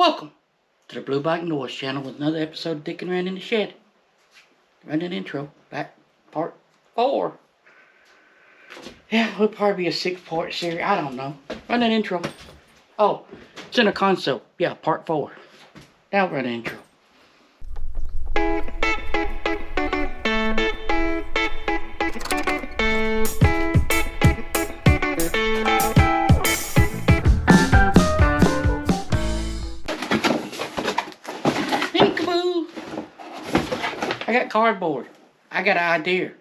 Welcome to the Blue Bike Noise channel with another episode of Dickin Around in the Shed. Run that intro, back part 4. Yeah, it'll probably be a 6-part series, I don't know. Run that intro. Oh, center console, yeah, part 4. Now run the intro. I got cardboard. I got an idea.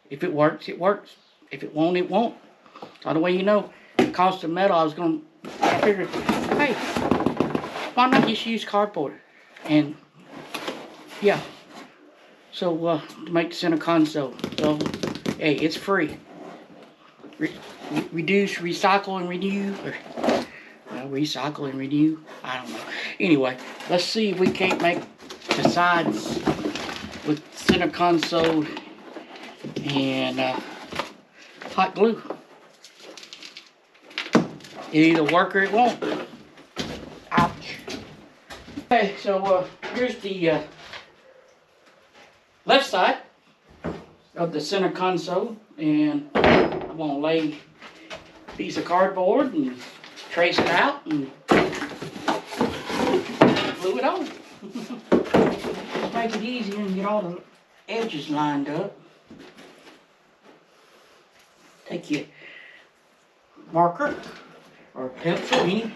If it works, it works. If it won't, it won't. So the way you know, the cost of metal, I figured, hey, why not just use cardboard? And yeah, so to make the center console. So hey, it's free. Reduce, recycle, and renew. Recycle and renew. I don't know. Anyway, let's see if we can't make the sides with center console and hot glue. It either work or it won't. Ouch. Okay, so here's the left side of the center console, and I'm gonna lay a piece of cardboard and trace it out and glue it on. Make it easier and get all the edges lined up. Take your marker or pencil, anything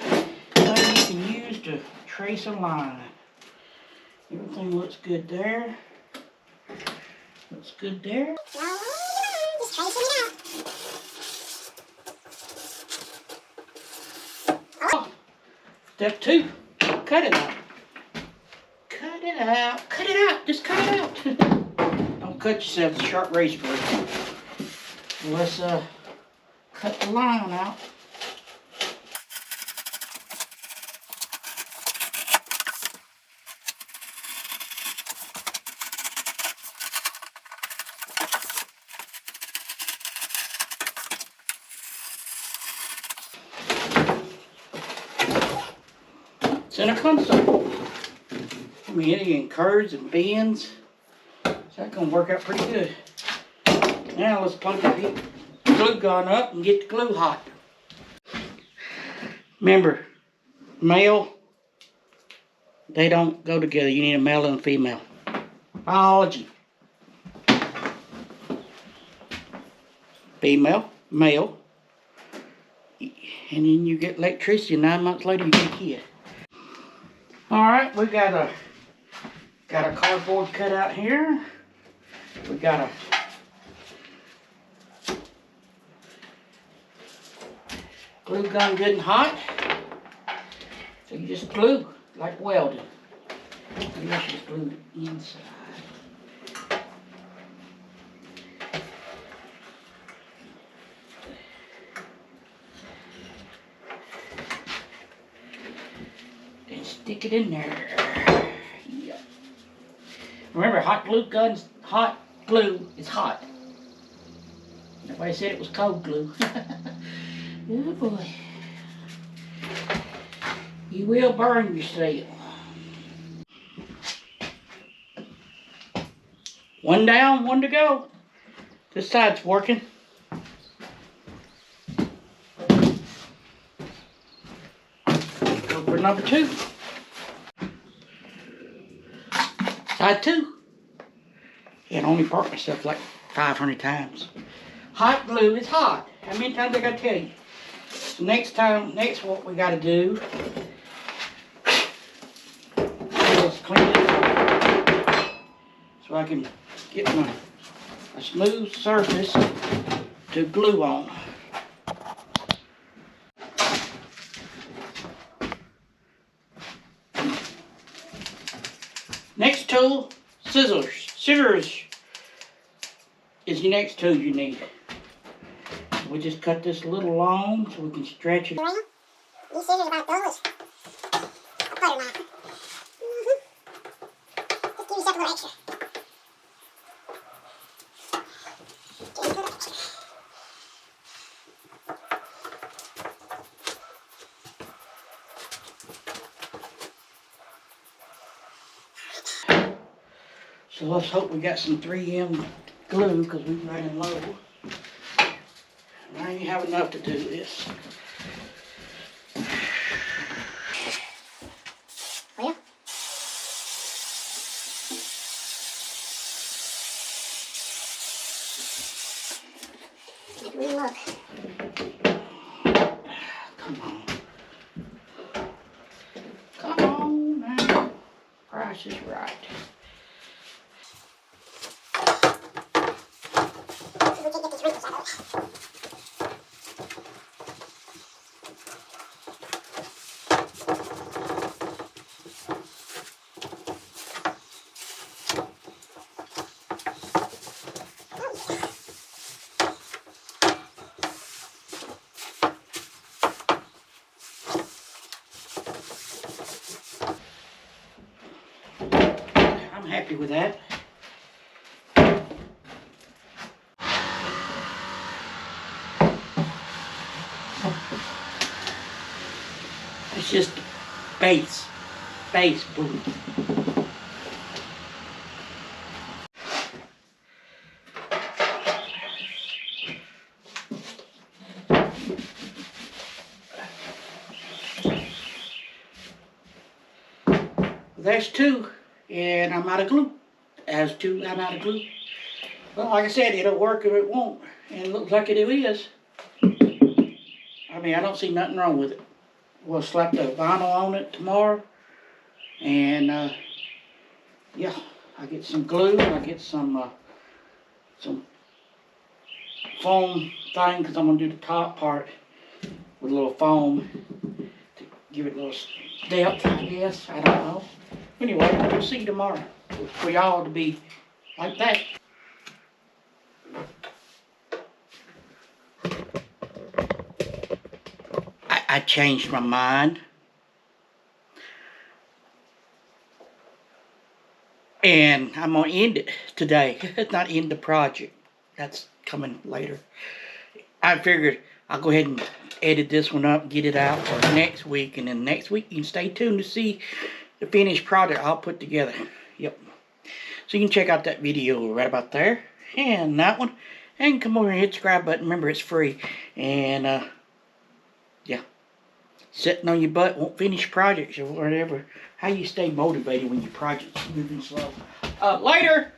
you can use to trace a line. Everything looks good there. Looks good there. Just tracing it out. Oh, step 2, cut it out. Cut it out. Cut it out. Just cut it out. Don't cut yourself with a sharp razor blade. Let's cut the line out. Center console. I mean, it curves and bends. So that's gonna work out pretty good. Now let's plug the glue gun up and get the glue hot. Remember, male, they don't go together. You need a male and a female. Biology. Female, male, and then you get electricity. 9 months later, you get a kid. All right, we got a cardboard cut out here. We got a glue gun good and hot. So you just glue like welding. You just glue the inside. Then stick it in there. Yep. Remember, hot glue is hot. Nobody said it was cold glue. Oh boy. You will burn yourself. One down, one to go. This side's working. Go for number 2. Side 2. I only burnt myself like 500 times. Hot glue is hot. How many times I gotta tell you? So next what we gotta do is clean it up so I can get a smooth surface to glue on. Next tool, scissors. Scissors is the next tool you need. We just cut this a little long so we can stretch it. These scissors about those. I'll put them on. Just give yourself a little extra. Just a little extra. So let's hope we got some 3M glue because we're running low. I ain't have enough to do this. Well. Make room up. Come on. Come on now. Price is right. So we can get these wrinkles out of it. I'm happy with that. It's just base blue. There's two, and I'm out of glue. As two, I'm out of glue. Well, like I said, it'll work or it won't, and it looks like it is. I mean, I don't see nothing wrong with it. We'll slap the vinyl on it tomorrow, and yeah, I get some glue. I get some foam thing because I'm gonna do the top part with a little foam to give it a little depth, I guess. I don't know. Anyway, we'll see you tomorrow. For y'all to be like that. I changed my mind. And I'm gonna end it today. It's not end the project. That's coming later. I figured I'll go ahead and edit this one up, get it out for next week, and then next week you can stay tuned to see the finished product I'll put together. Yep. So you can check out that video right about there and that one, and come over and hit the subscribe button. Remember, it's free. And yeah, sitting on your butt won't finish projects or whatever. How you stay motivated when your project's moving slow. Later.